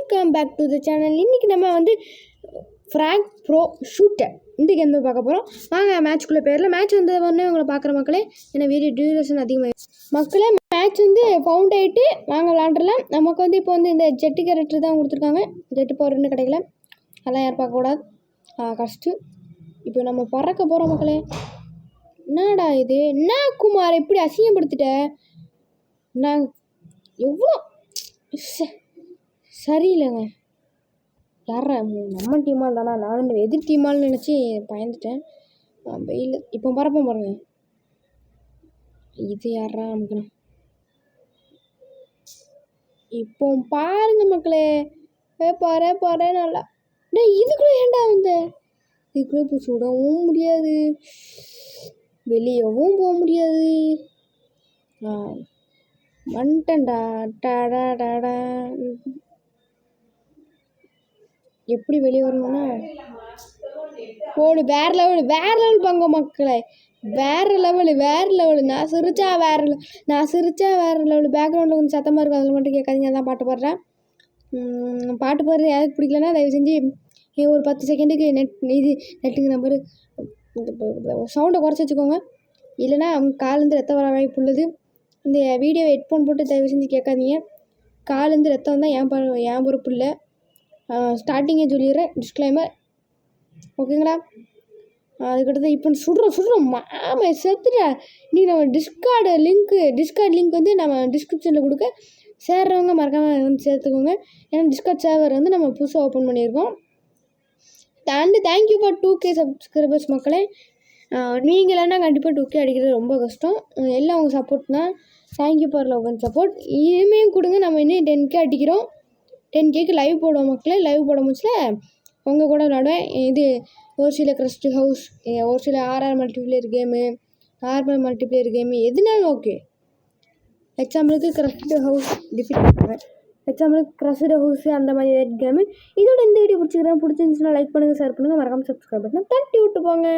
Welcome back to the channel. இன்றைக்கி நம்ம வந்து ஃப்ராங்க் ப்ரோ ஷூட்டர் இந்த கேம் தான் பார்க்க போகிறோம். வாங்க மேட்ச்க்குள்ளே பேரில் மேட்ச் வந்து ஒன்று உங்களை பார்க்குற மக்களே, ஏன்னா வீடியோ டியூரேஷன் அதிகமாக மக்களே. மேட்ச் வந்து ஃபவுண்ட் ஆகிட்டு வாங்க விளாண்டுலாம். நமக்கு வந்து இப்போ வந்து இந்த ஜெட்டு கேரக்டர் தான் கொடுத்துருக்காங்க. ஜெட்டு பவர் இன்னும் கிடைக்கல, அதெல்லாம் யாரும் பார்க்கக்கூடாது, கஷ்டு. இப்போ நம்ம பறக்க போகிறோம் மக்களே. என்னடா இது, என்ன குமார் இப்படி அசிங்கப்படுத்திட்ட? நான் எவ்வளோ சரியில்லைங்க. யாரா நம்ம டீமால் தானா? நான் எதிர் டீமால்னு நினச்சி பயந்துட்டேன். வெயில் இப்போ பரப்போம் பாருங்க. இது யாரா நமக்குண்ணா? இப்போ பாருங்க மக்களே, பாரு நல்லா. இதுக்குள்ள ஏண்டா வந்த? இதுக்குள்ளே இப்போ சுடவும் முடியாது, வெளியவும் போக முடியாது. வந்துட்டேன்டா. டாடா எப்படி வெளியே வரணும்னா போடு. வேற லெவல் பங்க மக்களே, வேற லெவலு. நான் சிரிச்சா வேற லெவலு. பேக்ரவுண்டில் கொஞ்சம் சத்தமாக இருக்கும், அதில் மட்டும் கேட்காதீங்க. அதான் பாட்டு பாடுறேன். பாட்டு பாடுறது யாருக்கு பிடிக்கலன்னா தயவு செஞ்சு ஒரு 10 செகண்டுக்கு நெட்டுங்க நம்பர் சவுண்டை குறைச்சி வச்சுக்கோங்க. இல்லைன்னா காலேருந்து ரத்தம் வர வாய்ப்பு உள்ளது. இந்த வீடியோவை ஹெட்ஃபோன் போட்டு தயவு செஞ்சு கேட்காதீங்க. காலேருந்து ரத்தம் வந்தால் என் பொறுப்பு இல்லை. ஸ்டார்டிங்கே சொல்லிடுறேன், டிஸ்க்ளைமர், ஓகேங்களா? அதுக்கடுத்து இப்போ சுடுறோம் மாமா செத்துட்டா. இன்றைக்கி நம்ம டிஸ்கார்ட் லிங்க் வந்து நம்ம டிஸ்கிரிப்ஷனில் கொடுக்க, சேர்றவங்க மறக்காமல் வந்து சேர்த்துக்கோங்க. ஏன்னா டிஸ்கார்ட் சர்வர் வந்து நம்ம புதுசாக ஓப்பன் பண்ணியிருக்கோம். And thank you for 2K subscribers மக்களே. நீங்கள் இல்லைன்னா கண்டிப்பாக 2K அடிக்கிறது ரொம்ப கஷ்டம். எல்லாம் உங்கள் சப்போர்ட் தான். Thank you for love and support. இனிமேல் கொடுங்க. நம்ம இன்னும் 10K அடிக்கிறோம். 10Kக்கு லைவ் போடுவோம் மக்களே. லைவ் போட முடிச்சல உங்கள் கூட விளாடுவேன். இது ஒரு சில க்ரஸ்ட் ஹவுஸ், ஒரு சில ஆர்ஆர் multiplayer game, normal multiplayer game, எதுனாலும் ஓகே. எக்ஸாம்பிளுக்கு க்ரஸ்ட் ஹவுஸ் டிஃபீட் பண்ணுறேன், எக்ஸாம்பிளுக்கு க்ரஸ்ட் ஹவுஸ் அந்த மாதிரி கேமு. இதோட இந்த வீடியோ பிடிச்சிருந்துச்சுன்னா லைக் பண்ணுங்கள், ஷேர் பண்ணுங்கள், மறக்காமல் சப்ஸ்கிரைப் பண்ணுங்கள், தட்டி விட்டு போங்க.